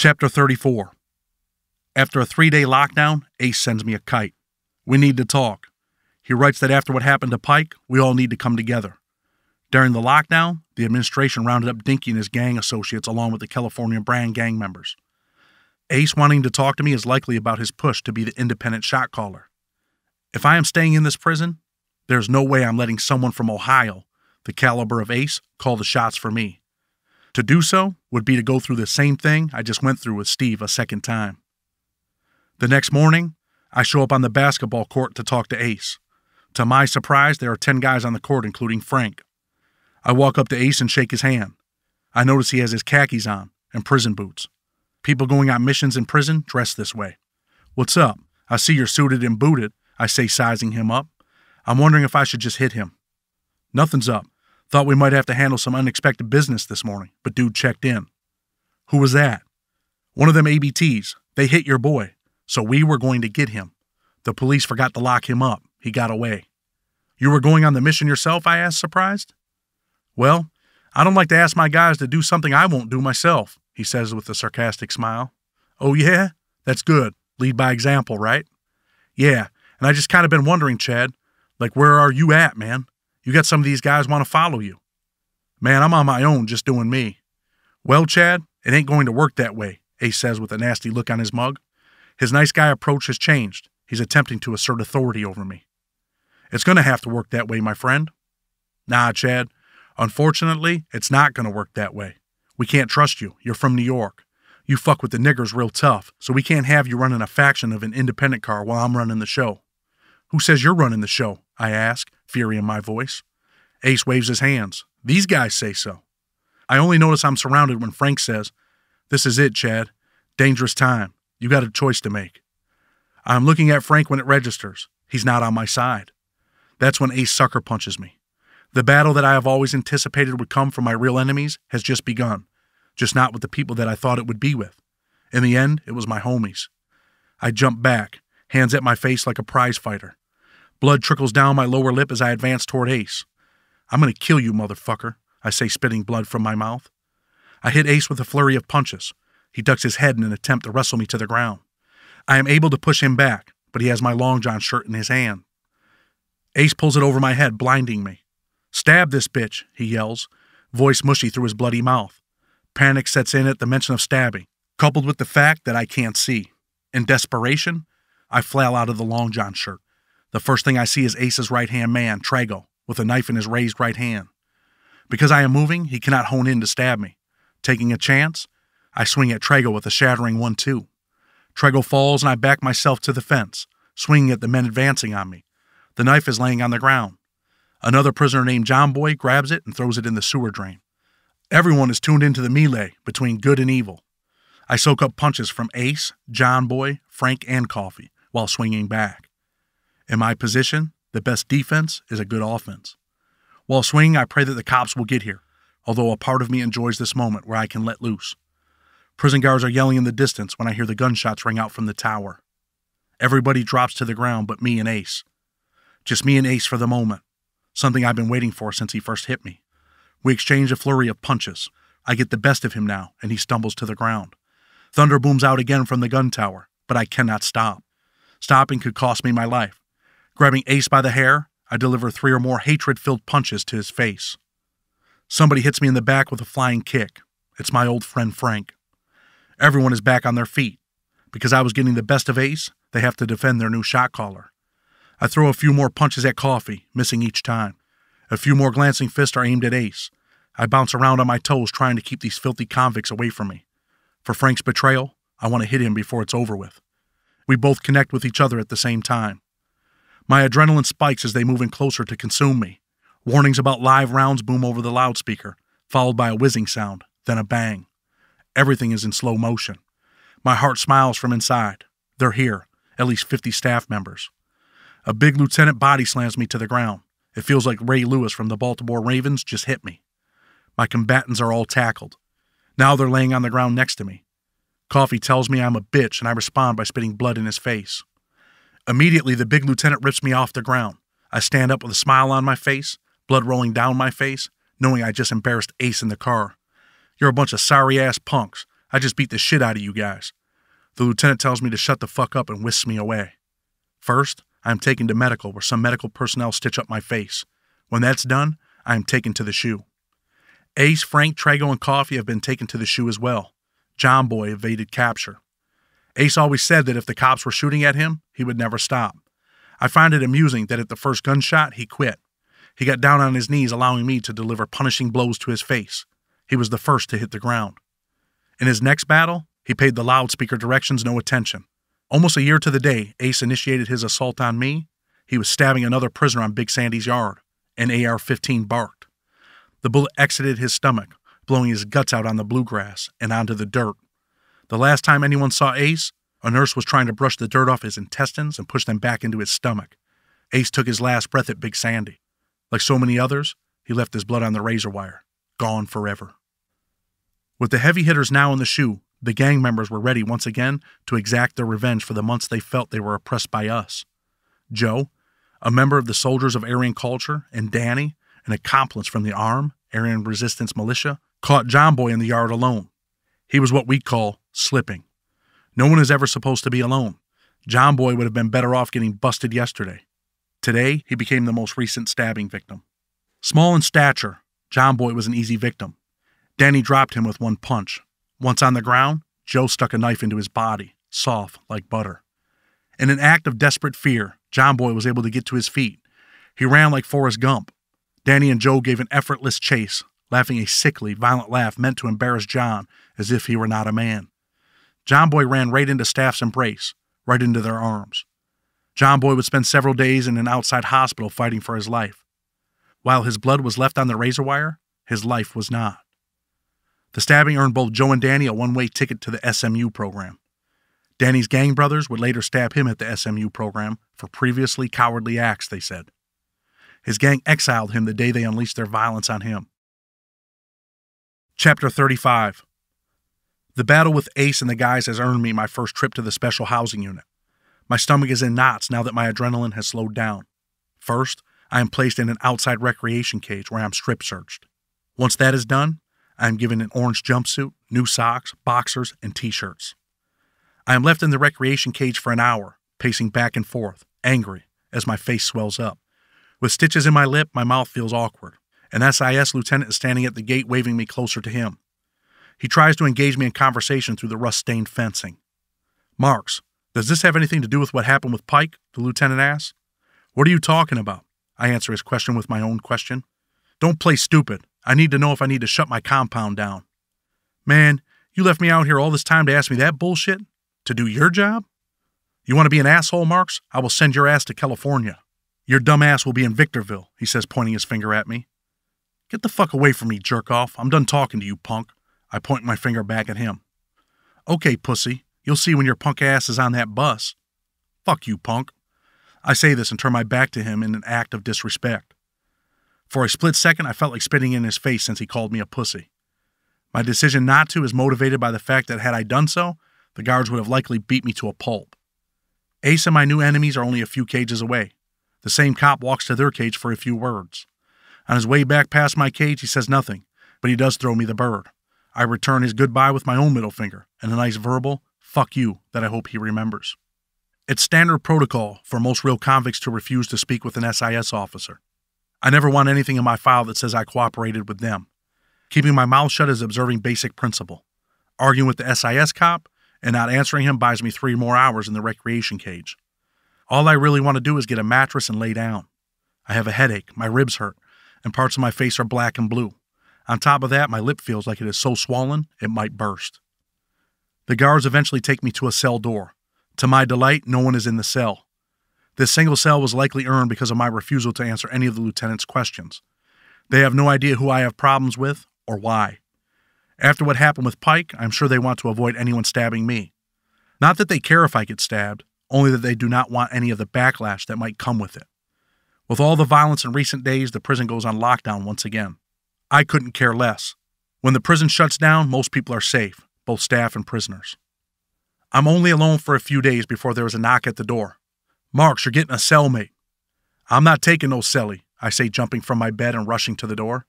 Chapter 34. After a 3-day lockdown, Ace sends me a kite. We need to talk. He writes that after what happened to Pike, we all need to come together. During the lockdown, the administration rounded up Dinky and his gang associates along with the California Brand gang members. Ace wanting to talk to me is likely about his push to be the independent shot caller. If I am staying in this prison, there's no way I'm letting someone from Ohio, the caliber of Ace, call the shots for me. To do so would be to go through the same thing I just went through with Steve a second time. The next morning, I show up on the basketball court to talk to Ace. To my surprise, there are 10 guys on the court, including Frank. I walk up to Ace and shake his hand. I notice he has his khakis on and prison boots. People going on missions in prison dress this way. "What's up? I see you're suited and booted," I say, sizing him up. I'm wondering if I should just hit him. "Nothing's up. Thought we might have to handle some unexpected business this morning, but dude checked in." "Who was that?" "One of them ABTs. They hit your boy, so we were going to get him. The police forgot to lock him up. He got away." "You were going on the mission yourself?" I asked, surprised. "Well, I don't like to ask my guys to do something I won't do myself," he says with a sarcastic smile. "Oh yeah? That's good. Lead by example, right?" "Yeah, and I just kind of been wondering, Chad, like where are you at, man? You got some of these guys want to follow you." "Man, I'm on my own, just doing me." "Well, Chad, it ain't going to work that way," Ace says with a nasty look on his mug. His nice guy approach has changed. He's attempting to assert authority over me. "It's going to have to work that way, my friend." "Nah, Chad. Unfortunately, it's not going to work that way. We can't trust you. You're from New York. You fuck with the niggers real tough, so we can't have you running a faction of an independent car while I'm running the show." "Who says you're running the show?" I ask, fury in my voice. Ace waves his hands. "These guys say so." I only notice I'm surrounded when Frank says, "This is it, Chad. Dangerous time. You got a choice to make." I'm looking at Frank when it registers. He's not on my side. That's when Ace sucker punches me. The battle that I have always anticipated would come from my real enemies has just begun, just not with the people that I thought it would be with. In the end, it was my homies. I jump back, hands at my face like a prize fighter. Blood trickles down my lower lip as I advance toward Ace. "I'm going to kill you, motherfucker," I say, spitting blood from my mouth. I hit Ace with a flurry of punches. He ducks his head in an attempt to wrestle me to the ground. I am able to push him back, but he has my long john shirt in his hand. Ace pulls it over my head, blinding me. "Stab this bitch," he yells, voice mushy through his bloody mouth. Panic sets in at the mention of stabbing, coupled with the fact that I can't see. In desperation, I flail out of the long john shirt. The first thing I see is Ace's right-hand man, Trago, with a knife in his raised right hand. Because I am moving, he cannot hone in to stab me. Taking a chance, I swing at Trago with a shattering 1-2. Trago falls and I back myself to the fence, swinging at the men advancing on me. The knife is laying on the ground. Another prisoner named John Boy grabs it and throws it in the sewer drain. Everyone is tuned into the melee between good and evil. I soak up punches from Ace, John Boy, Frank, and Coffee while swinging back. In my position, the best defense is a good offense. While swinging, I pray that the cops will get here, although a part of me enjoys this moment where I can let loose. Prison guards are yelling in the distance when I hear the gunshots ring out from the tower. Everybody drops to the ground but me and Ace. Just me and Ace for the moment, something I've been waiting for since he first hit me. We exchange a flurry of punches. I get the best of him now, and he stumbles to the ground. Thunder booms out again from the gun tower, but I cannot stop. Stopping could cost me my life. Grabbing Ace by the hair, I deliver 3 or more hatred-filled punches to his face. Somebody hits me in the back with a flying kick. It's my old friend Frank. Everyone is back on their feet. Because I was getting the best of Ace, they have to defend their new shot caller. I throw a few more punches at Coffee, missing each time. A few more glancing fists are aimed at Ace. I bounce around on my toes trying to keep these filthy convicts away from me. For Frank's betrayal, I want to hit him before it's over with. We both connect with each other at the same time. My adrenaline spikes as they move in closer to consume me. Warnings about live rounds boom over the loudspeaker, followed by a whizzing sound, then a bang. Everything is in slow motion. My heart smiles from inside. They're here, at least 50 staff members. A big lieutenant body slams me to the ground. It feels like Ray Lewis from the Baltimore Ravens just hit me. My combatants are all tackled. Now they're laying on the ground next to me. Coffee tells me I'm a bitch and I respond by spitting blood in his face. Immediately, the big lieutenant rips me off the ground. I stand up with a smile on my face, blood rolling down my face, knowing I just embarrassed Ace in the car. "You're a bunch of sorry-ass punks. I just beat the shit out of you guys. The lieutenant tells me to shut the fuck up and whisks me away. First, I am taken to medical where some medical personnel stitch up my face. When that's done, I am taken to the shoe. Ace, Frank, Trago, and Coffee have been taken to the shoe as well. John Boy evaded capture. Ace always said that if the cops were shooting at him, he would never stop. I find it amusing that at the first gunshot, he quit. He got down on his knees, allowing me to deliver punishing blows to his face. He was the first to hit the ground. In his next battle, he paid the loudspeaker directions no attention. Almost a year to the day Ace initiated his assault on me, he was stabbing another prisoner on Big Sandy's yard. An AR-15 barked. The bullet exited his stomach, blowing his guts out on the bluegrass and onto the dirt. The last time anyone saw Ace, a nurse was trying to brush the dirt off his intestines and push them back into his stomach. Ace took his last breath at Big Sandy. Like so many others, he left his blood on the razor wire, gone forever. With the heavy hitters now in the shoe, the gang members were ready once again to exact their revenge for the months they felt they were oppressed by us. Joe, a member of the Soldiers of Aryan Culture, and Danny, an accomplice from the ARM, Aryan Resistance Militia, caught John Boy in the yard alone. He was what we'd call slipping. No one is ever supposed to be alone. John Boy would have been better off getting busted yesterday. Today, he became the most recent stabbing victim. Small in stature, John Boy was an easy victim. Danny dropped him with one punch. Once on the ground, Joe stuck a knife into his body, soft like butter. In an act of desperate fear, John Boy was able to get to his feet. He ran like Forrest Gump. Danny and Joe gave an effortless chase, laughing a sickly, violent laugh meant to embarrass John as if he were not a man. John Boy ran right into Staff's embrace, right into their arms. John Boy would spend several days in an outside hospital fighting for his life. While his blood was left on the razor wire, his life was not. The stabbing earned both Joe and Danny a one-way ticket to the SMU program. Danny's gang brothers would later stab him at the SMU program for previously cowardly acts, they said. His gang exiled him the day they unleashed their violence on him. Chapter 35. The battle with Ace and the guys has earned me my first trip to the special housing unit. My stomach is in knots now that my adrenaline has slowed down. First, I am placed in an outside recreation cage where I am strip searched. Once that is done, I am given an orange jumpsuit, new socks, boxers, and t-shirts. I am left in the recreation cage for an hour, pacing back and forth, angry, as my face swells up. With stitches in my lip, my mouth feels awkward. An SIS lieutenant is standing at the gate waving me closer to him. He tries to engage me in conversation through the rust-stained fencing. "Marks, does this have anything to do with what happened with Pike?" the lieutenant asks. "What are you talking about?" I answer his question with my own question. "Don't play stupid. I need to know if I need to shut my compound down." "Man, you left me out here all this time to ask me that bullshit? To do your job? You want to be an asshole, Marks? I will send your ass to California. Your dumb ass will be in Victorville," he says, pointing his finger at me. "Get the fuck away from me, jerk-off. I'm done talking to you, punk." I point my finger back at him. "Okay, pussy. You'll see when your punk ass is on that bus." "Fuck you, punk." I say this and turn my back to him in an act of disrespect. For a split second, I felt like spitting in his face since he called me a pussy. My decision not to is motivated by the fact that had I done so, the guards would have likely beat me to a pulp. Ace and my new enemies are only a few cages away. The same cop walks to their cage for a few words. On his way back past my cage, he says nothing, but he does throw me the bird. I return his goodbye with my own middle finger and a nice verbal, "fuck you," that I hope he remembers. It's standard protocol for most real convicts to refuse to speak with an SIS officer. I never want anything in my file that says I cooperated with them. Keeping my mouth shut is observing basic principle. Arguing with the SIS cop and not answering him buys me 3 more hours in the recreation cage. All I really want to do is get a mattress and lay down. I have a headache, my ribs hurt, and parts of my face are black and blue. On top of that, my lip feels like it is so swollen it might burst. The guards eventually take me to a cell door. To my delight, no one is in the cell. This single cell was likely earned because of my refusal to answer any of the lieutenant's questions. They have no idea who I have problems with or why. After what happened with Pike, I'm sure they want to avoid anyone stabbing me. Not that they care if I get stabbed, only that they do not want any of the backlash that might come with it. With all the violence in recent days, the prison goes on lockdown once again. I couldn't care less. When the prison shuts down, most people are safe, both staff and prisoners. I'm only alone for a few days before there is a knock at the door. "Marks, you're getting a cellmate." "I'm not taking no cellie," I say, jumping from my bed and rushing to the door.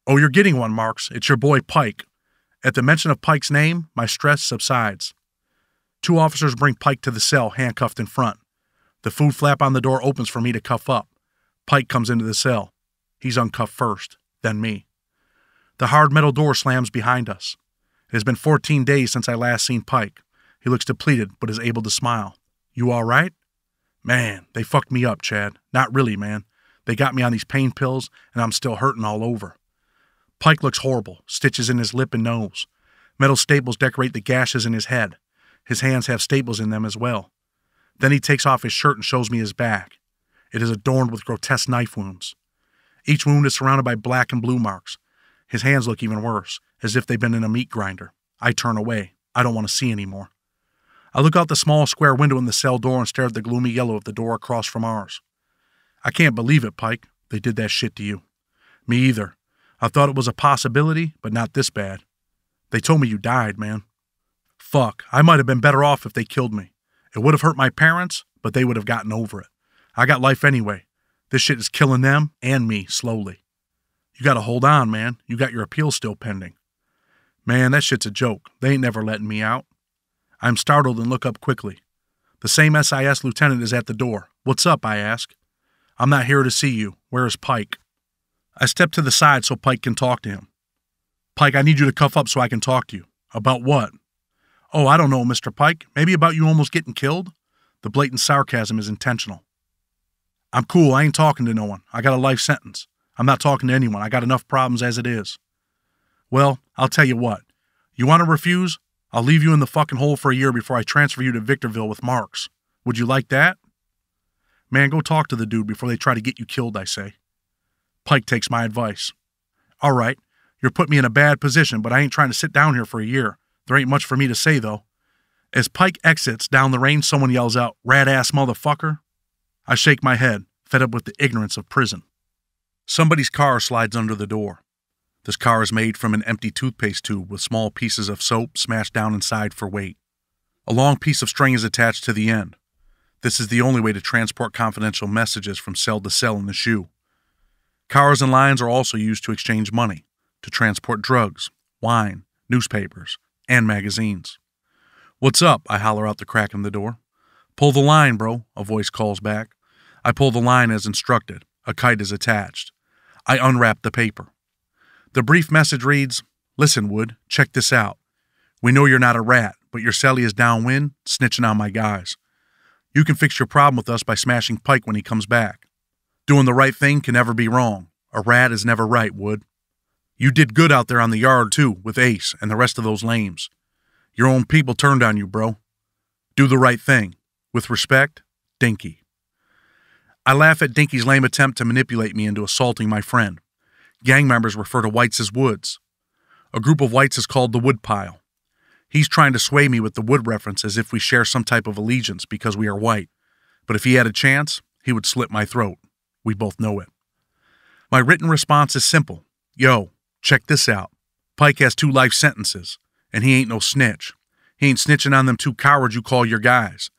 "Oh, you're getting one, Marks. It's your boy Pike. At the mention of Pike's name, my stress subsides. 2 officers bring Pike to the cell, handcuffed in front. The food flap on the door opens for me to cuff up. Pike comes into the cell. He's uncuffed first, then me. The hard metal door slams behind us. It has been 14 days since I last seen Pike. He looks depleted, but is able to smile. You all right? Man, they fucked me up, Chad. Not really, man. They got me on these pain pills, and I'm still hurting all over. Pike looks horrible, stitches in his lip and nose. Metal staples decorate the gashes in his head. His hands have staples in them as well. Then he takes off his shirt and shows me his back. It is adorned with grotesque knife wounds. Each wound is surrounded by black and blue marks. His hands look even worse, as if they've been in a meat grinder. I turn away. I don't want to see anymore. I look out the small square window in the cell door and stare at the gloomy yellow of the door across from ours. I can't believe it, Pike. They did that shit to you. Me either. I thought it was a possibility, but not this bad. They told me you died, man. Fuck, I might have been better off if they killed me. It would have hurt my parents, but they would have gotten over it. I got life anyway. This shit is killing them and me slowly. You gotta hold on, man. You got your appeal still pending. Man, that shit's a joke. They ain't never letting me out. I'm startled and look up quickly. The same SIS lieutenant is at the door. What's up, I ask. I'm not here to see you. Where is Pike? I step to the side so Pike can talk to him. Pike, I need you to cuff up so I can talk to you. About what? Oh, I don't know, Mr. Pike. Maybe about you almost getting killed? The blatant sarcasm is intentional. I'm cool. I ain't talking to no one. I got a life sentence. I'm not talking to anyone. I got enough problems as it is. Well, I'll tell you what. You want to refuse? I'll leave you in the fucking hole for a year before I transfer you to Victorville with marks. Would you like that? Man, go talk to the dude before they try to get you killed, I say. Pike takes my advice. All right, you're putting me in a bad position, but I ain't trying to sit down here for a year. There ain't much for me to say, though. As Pike exits down the range, someone yells out, "Rat-ass motherfucker." I shake my head, fed up with the ignorance of prison. Somebody's car slides under the door. This car is made from an empty toothpaste tube with small pieces of soap smashed down inside for weight. A long piece of string is attached to the end. This is the only way to transport confidential messages from cell to cell in the shoe. Cars and lines are also used to exchange money, to transport drugs, wine, newspapers, and magazines. What's up? I holler out the crack in the door. Pull the line, bro, a voice calls back. I pull the line as instructed. A kite is attached. I unwrap the paper. The brief message reads, "Listen, Wood, check this out. We know you're not a rat, but your celly is downwind, snitching on my guys. You can fix your problem with us by smashing Pike when he comes back. Doing the right thing can never be wrong. A rat is never right, Wood. You did good out there on the yard, too, with Ace and the rest of those lames. Your own people turned on you, bro. Do the right thing. With respect, Dinky." I laugh at Dinky's lame attempt to manipulate me into assaulting my friend. Gang members refer to whites as woods. A group of whites is called the Woodpile. He's trying to sway me with the wood reference as if we share some type of allegiance because we are white. But if he had a chance, he would slit my throat. We both know it. My written response is simple. Yo, check this out. Pike has 2 life sentences, and he ain't no snitch. He ain't snitching on them 2 cowards you call your guys.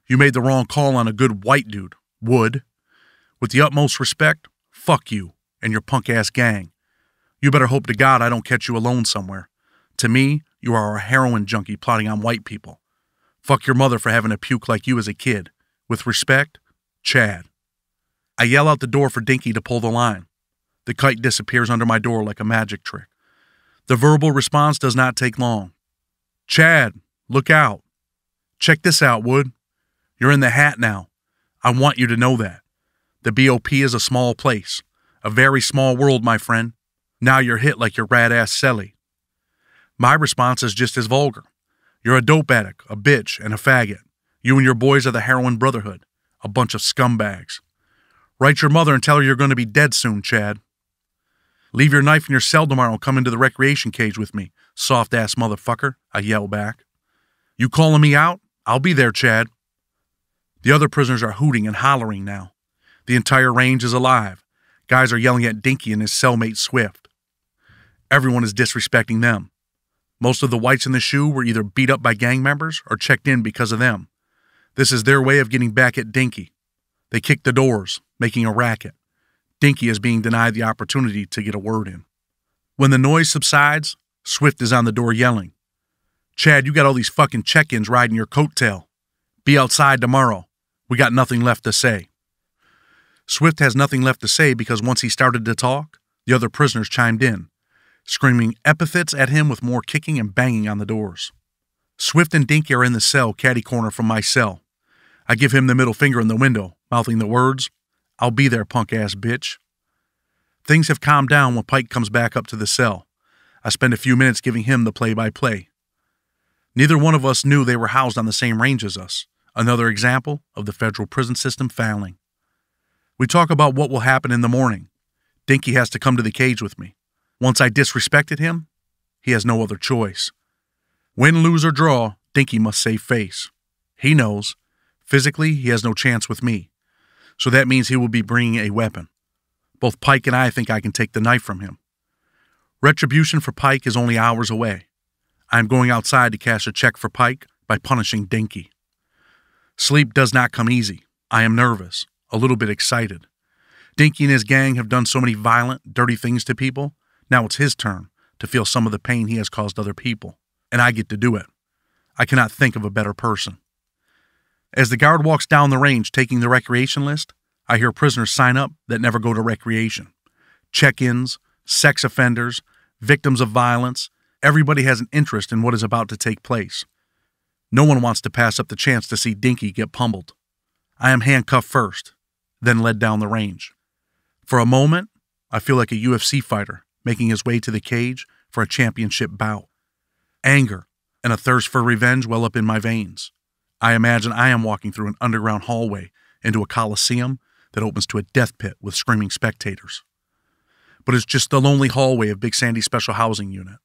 You made the wrong call on a good white dude, Wood. With the utmost respect, fuck you and your punk-ass gang. You better hope to God I don't catch you alone somewhere. To me, you are a heroin junkie plotting on white people. Fuck your mother for having a puke like you as a kid. With respect, Chad. I yell out the door for Dinky to pull the line. The kite disappears under my door like a magic trick. The verbal response does not take long. Chad, look out. Check this out, Wood. You're in the hat now. I want you to know that. The BOP is a small place. A very small world, my friend. Now you're hit like your rat-ass celly. My response is just as vulgar. You're a dope addict, a bitch, and a faggot. You and your boys are the heroin brotherhood. A bunch of scumbags. Write your mother and tell her you're going to be dead soon, Chad. Leave your knife in your cell tomorrow and come into the recreation cage with me, soft-ass motherfucker, I yell back. You calling me out? I'll be there, Chad. The other prisoners are hooting and hollering now. The entire range is alive. Guys are yelling at Dinky and his cellmate Swift. Everyone is disrespecting them. Most of the whites in the shoe were either beat up by gang members or checked in because of them. This is their way of getting back at Dinky. They kick the doors, making a racket. Dinky is being denied the opportunity to get a word in. When the noise subsides, Swift is on the door yelling, "Chad, you got all these fucking check-ins riding your coattail. Be outside tomorrow. We got nothing left to say." Swift has nothing left to say because once he started to talk, the other prisoners chimed in, screaming epithets at him with more kicking and banging on the doors. Swift and Dinky are in the cell catty-corner from my cell. I give him the middle finger in the window, mouthing the words, "I'll be there, punk-ass bitch." Things have calmed down when Pike comes back up to the cell. I spend a few minutes giving him the play-by-play. Neither one of us knew they were housed on the same range as us, another example of the federal prison system failing. We talk about what will happen in the morning. Dinky has to come to the cage with me. Once I disrespected him, he has no other choice. Win, lose, or draw, Dinky must save face. He knows. Physically, he has no chance with me. So that means he will be bringing a weapon. Both Pike and I think I can take the knife from him. Retribution for Pike is only hours away. I am going outside to cash a check for Pike by punishing Dinky. Sleep does not come easy. I am nervous, a little bit excited. Dinky and his gang have done so many violent, dirty things to people. Now it's his turn to feel some of the pain he has caused other people. And I get to do it. I cannot think of a better person. As the guard walks down the range taking the recreation list, I hear prisoners sign up that never go to recreation. Check-ins, sex offenders, victims of violence, everybody has an interest in what is about to take place. No one wants to pass up the chance to see Dinky get pummeled. I am handcuffed first, then led down the range. For a moment, I feel like a UFC fighter making his way to the cage for a championship bout. Anger and a thirst for revenge well up in my veins. I imagine I am walking through an underground hallway into a coliseum that opens to a death pit with screaming spectators. But it's just the lonely hallway of Big Sandy Special Housing Unit.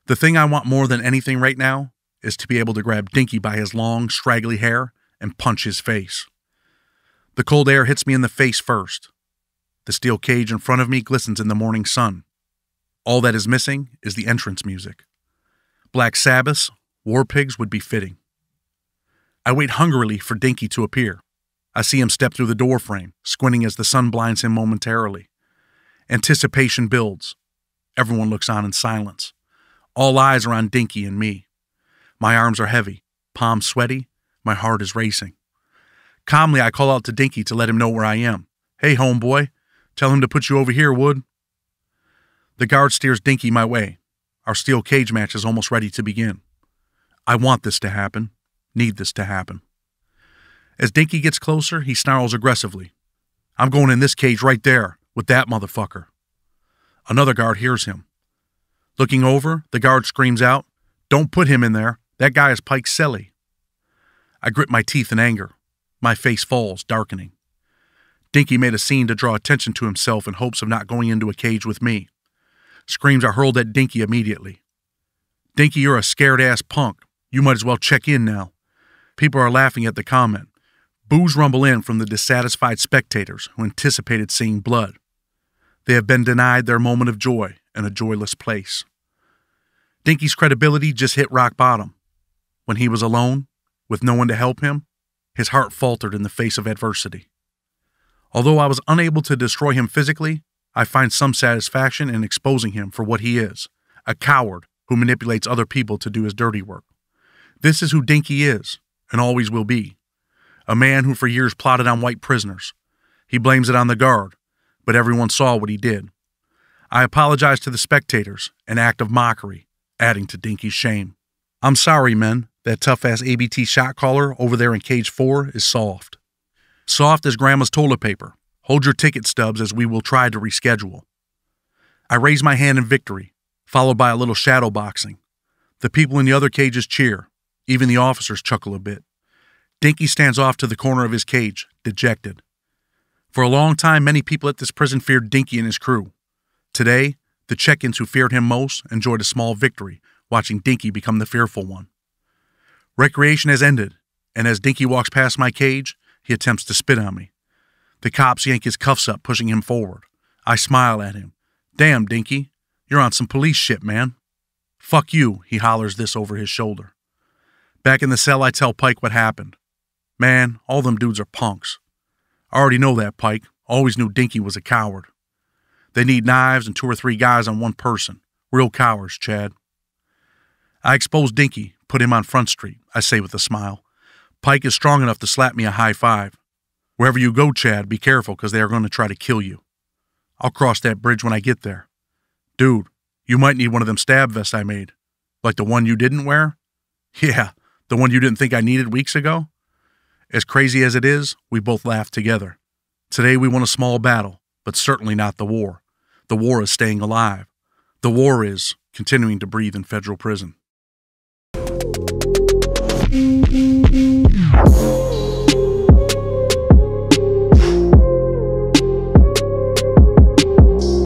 The thing I want more than anything right now is to be able to grab Dinky by his long, straggly hair and punch his face. The cold air hits me in the face first. The steel cage in front of me glistens in the morning sun. All that is missing is the entrance music. Black Sabbath's War Pigs would be fitting. I wait hungrily for Dinky to appear. I see him step through the doorframe, squinting as the sun blinds him momentarily. Anticipation builds. Everyone looks on in silence. All eyes are on Dinky and me. My arms are heavy, palms sweaty, my heart is racing. Calmly, I call out to Dinky to let him know where I am. "Hey, homeboy, tell him to put you over here, Wood." The guard steers Dinky my way. Our steel cage match is almost ready to begin. I want this to happen, need this to happen. As Dinky gets closer, he snarls aggressively. "I'm going in this cage right there, with that motherfucker." Another guard hears him. Looking over, the guard screams out, "Don't put him in there. That guy is Pike Selly." I grit my teeth in anger. My face falls, darkening. Dinky made a scene to draw attention to himself in hopes of not going into a cage with me. Screams are hurled at Dinky immediately. "Dinky, you're a scared-ass punk. You might as well check in now." People are laughing at the comment. Boos rumble in from the dissatisfied spectators who anticipated seeing blood. They have been denied their moment of joy in a joyless place. Dinky's credibility just hit rock bottom. When he was alone, with no one to help him, his heart faltered in the face of adversity. Although I was unable to destroy him physically, I find some satisfaction in exposing him for what he is, a coward who manipulates other people to do his dirty work. This is who Dinky is, and always will be. A man who for years plotted on white prisoners. He blames it on the guard, but everyone saw what he did. I apologize to the spectators, an act of mockery, adding to Dinky's shame. "I'm sorry, men. That tough-ass ABT shot caller over there in cage 4 is soft. Soft as grandma's toilet paper. Hold your ticket stubs as we will try to reschedule." I raise my hand in victory, followed by a little shadow boxing. The people in the other cages cheer. Even the officers chuckle a bit. Dinky stands off to the corner of his cage, dejected. For a long time, many people at this prison feared Dinky and his crew. Today, the check-ins who feared him most enjoyed a small victory, watching Dinky become the fearful one. Recreation has ended, and as Dinky walks past my cage, he attempts to spit on me. The cops yank his cuffs up, pushing him forward. I smile at him. "Damn, Dinky, you're on some police shit, man." "Fuck you," he hollers this over his shoulder. Back in the cell, I tell Pike what happened. "Man, all them dudes are punks. I already know that, Pike. Always knew Dinky was a coward. They need knives and 2 or 3 guys on one person. Real cowards, Chad. I exposed Dinky, put him on Front Street, I say with a smile. Pike is strong enough to slap me a high five. Wherever you go, Chad, be careful, because they are going to try to kill you. I'll cross that bridge when I get there. Dude, you might need one of them stab vests I made. Like the one you didn't wear? Yeah, the one you didn't think I needed weeks ago? As crazy as it is, we both laughed together. Today we won a small battle, but certainly not the war. The war is staying alive. The war is continuing to breathe in federal prison.